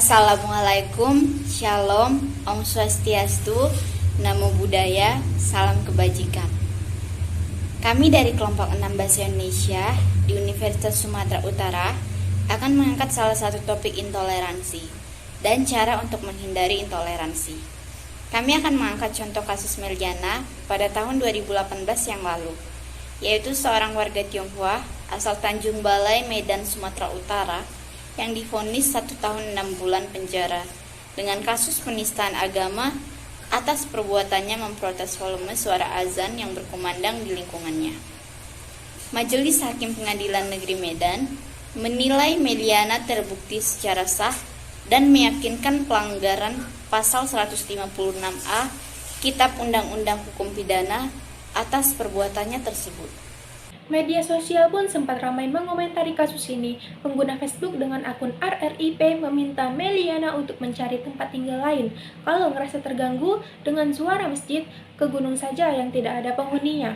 Assalamualaikum, Shalom, Om Swastiastu, Namo Buddhaya, Salam Kebajikan. Kami dari kelompok 6 Bahasa Indonesia di Universitas Sumatera Utara akan mengangkat salah satu topik intoleransi dan cara untuk menghindari intoleransi. Kami akan mengangkat contoh kasus Meliana pada tahun 2018 yang lalu, yaitu seorang warga Tionghoa asal Tanjung Balai, Medan, Sumatera Utara yang divonis 1 tahun 6 bulan penjara dengan kasus penistaan agama atas perbuatannya memprotes volume suara azan yang berkumandang di lingkungannya. Majelis Hakim Pengadilan Negeri Medan menilai Meliana terbukti secara sah dan meyakinkan pelanggaran pasal 156A Kitab Undang-Undang Hukum Pidana atas perbuatannya tersebut. Media sosial pun sempat ramai mengomentari kasus ini. Pengguna Facebook dengan akun RRIP meminta Meliana untuk mencari tempat tinggal lain. Kalau ngerasa terganggu dengan suara masjid, ke gunung saja yang tidak ada penghuninya.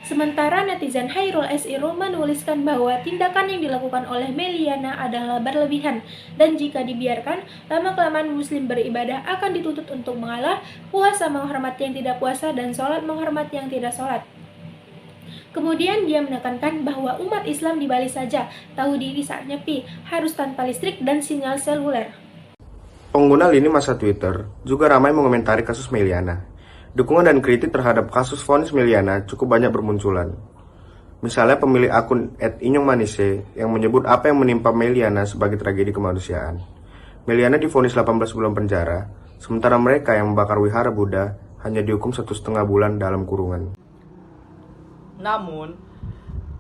Sementara netizen Hairul SIRO menuliskan bahwa tindakan yang dilakukan oleh Meliana adalah berlebihan, dan jika dibiarkan, lama-kelamaan muslim beribadah akan dituntut untuk mengalah, puasa menghormati yang tidak puasa, dan sholat menghormati yang tidak sholat. Kemudian dia menekankan bahwa umat Islam di Bali saja tahu diri saat nyepi, harus tanpa listrik dan sinyal seluler. Pengguna lini masa Twitter juga ramai mengomentari kasus Meliana. Dukungan dan kritik terhadap kasus vonis Meliana cukup banyak bermunculan. Misalnya pemilik akun @inyongmanise yang menyebut apa yang menimpa Meliana sebagai tragedi kemanusiaan. Meliana divonis 18 bulan penjara, sementara mereka yang membakar wihara Buddha hanya dihukum 1,5 bulan dalam kurungan. Namun,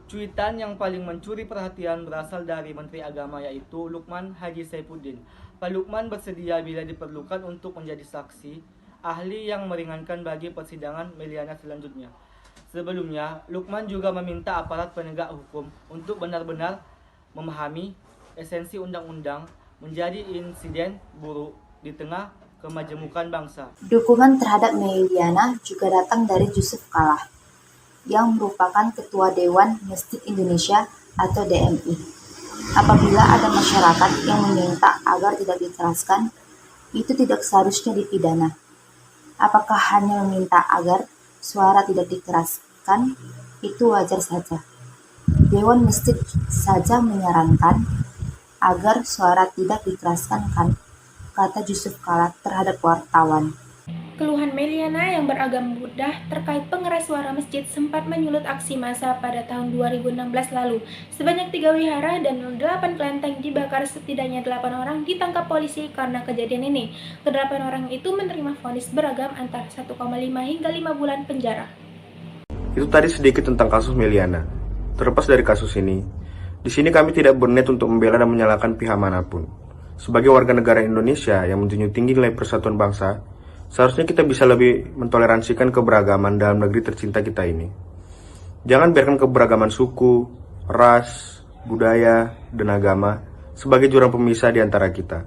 cuitan yang paling mencuri perhatian berasal dari Menteri Agama yaitu Lukman Haji Saifuddin. Pak Lukman bersedia bila diperlukan untuk menjadi saksi ahli yang meringankan bagi persidangan Meliana selanjutnya. Sebelumnya, Lukman juga meminta aparat penegak hukum untuk benar-benar memahami esensi undang-undang menjadi insiden buruk di tengah kemajemukan bangsa. Dukungan terhadap Meliana juga datang dari Yusuf Kala, yang merupakan Ketua Dewan Masjid Indonesia atau DMI. Apabila ada masyarakat yang meminta agar tidak dikeraskan, itu tidak seharusnya dipidana. Apakah hanya meminta agar suara tidak dikeraskan, itu wajar saja. Dewan Masjid saja menyarankan agar suara tidak dikeraskan, kan, kata Yusuf Kala terhadap wartawan. Keluhan Meliana yang beragama Buddha terkait pengeras suara masjid sempat menyulut aksi massa pada tahun 2016 lalu. Sebanyak 3 wihara dan 8 kelenteng dibakar, setidaknya 8 orang ditangkap polisi karena kejadian ini. Ke-8 orang itu menerima vonis beragam antara 1,5 hingga 5 bulan penjara. Itu tadi sedikit tentang kasus Meliana. Terlepas dari kasus ini, di sini kami tidak berniat untuk membela dan menyalahkan pihak manapun. Sebagai warga negara Indonesia yang menjunjung tinggi nilai persatuan bangsa, seharusnya kita bisa lebih mentoleransikan keberagaman dalam negeri tercinta kita ini. Jangan biarkan keberagaman suku, ras, budaya, dan agama sebagai jurang pemisah di antara kita.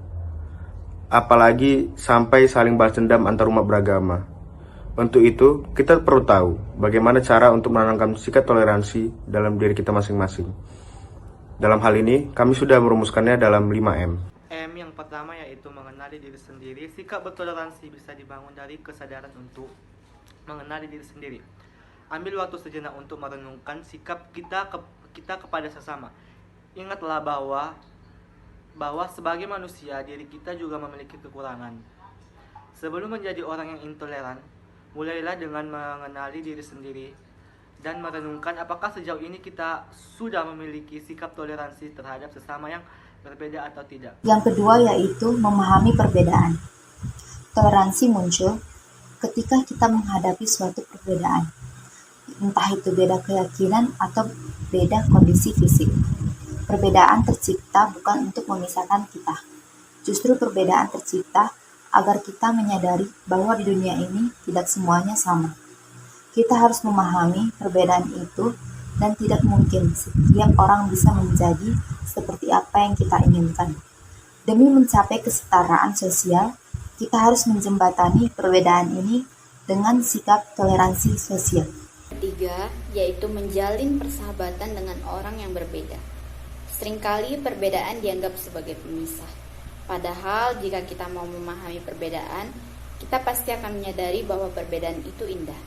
Apalagi sampai saling balas dendam antar umat beragama. Untuk itu, kita perlu tahu bagaimana cara untuk menanamkan sikap toleransi dalam diri kita masing-masing. Dalam hal ini, kami sudah merumuskannya dalam 5M. Yang pertama yaitu mengenali diri sendiri. Sikap bertoleransi bisa dibangun dari kesadaran untuk mengenali diri sendiri. Ambil waktu sejenak untuk merenungkan sikap kita kepada sesama. Ingatlah bahwa sebagai manusia diri kita juga memiliki kekurangan. Sebelum menjadi orang yang intoleran, mulailah dengan mengenali diri sendiri dan merenungkan apakah sejauh ini kita sudah memiliki sikap toleransi terhadap sesama yang berbeda atau tidak. Yang kedua yaitu memahami perbedaan. Toleransi muncul ketika kita menghadapi suatu perbedaan, entah itu beda keyakinan atau beda kondisi fisik. Perbedaan tercipta bukan untuk memisahkan kita. Justru perbedaan tercipta agar kita menyadari bahwa di dunia ini tidak semuanya sama. Kita harus memahami perbedaan itu dan tidak mungkin setiap orang bisa menjadi seperti apa yang kita inginkan. Demi mencapai kesetaraan sosial, kita harus menjembatani perbedaan ini dengan sikap toleransi sosial. Ketiga, yaitu menjalin persahabatan dengan orang yang berbeda. Seringkali perbedaan dianggap sebagai pemisah. Padahal jika kita mau memahami perbedaan, kita pasti akan menyadari bahwa perbedaan itu indah.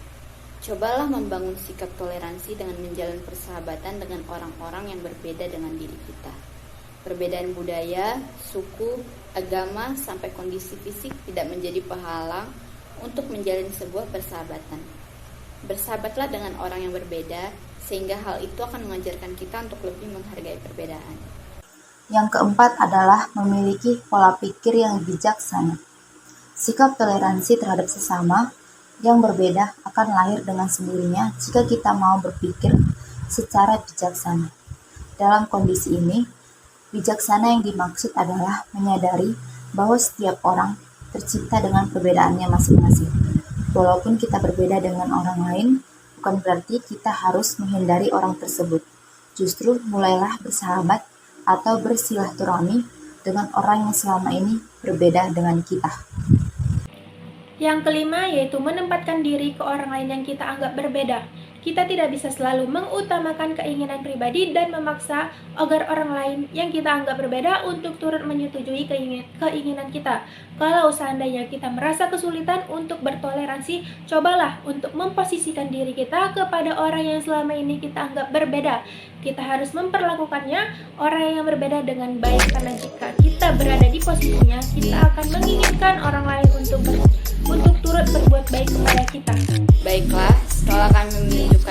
Cobalah membangun sikap toleransi dengan menjalin persahabatan dengan orang-orang yang berbeda dengan diri kita. Perbedaan budaya, suku, agama, sampai kondisi fisik tidak menjadi penghalang untuk menjalin sebuah persahabatan. Bersahabatlah dengan orang yang berbeda, sehingga hal itu akan mengajarkan kita untuk lebih menghargai perbedaan. Yang keempat adalah memiliki pola pikir yang bijaksana. Sikap toleransi terhadap sesama yang berbeda akan lahir dengan sendirinya jika kita mau berpikir secara bijaksana. Dalam kondisi ini, bijaksana yang dimaksud adalah menyadari bahwa setiap orang tercipta dengan perbedaannya masing-masing. Walaupun kita berbeda dengan orang lain, bukan berarti kita harus menghindari orang tersebut. Justru mulailah bersahabat atau bersilaturahmi dengan orang yang selama ini berbeda dengan kita. Yang kelima yaitu menempatkan diri ke orang lain yang kita anggap berbeda. Kita tidak bisa selalu mengutamakan keinginan pribadi dan memaksa agar orang lain yang kita anggap berbeda untuk turut menyetujui keinginan kita. Kalau seandainya kita merasa kesulitan untuk bertoleransi, cobalah untuk memposisikan diri kita kepada orang yang selama ini kita anggap berbeda. Kita harus memperlakukannya orang yang berbeda dengan baik, karena jika kita berada di posisinya, kita akan menginginkan orang lain untuk turut berbuat baik kepada kita. Baiklah, setelah kami menunjukkan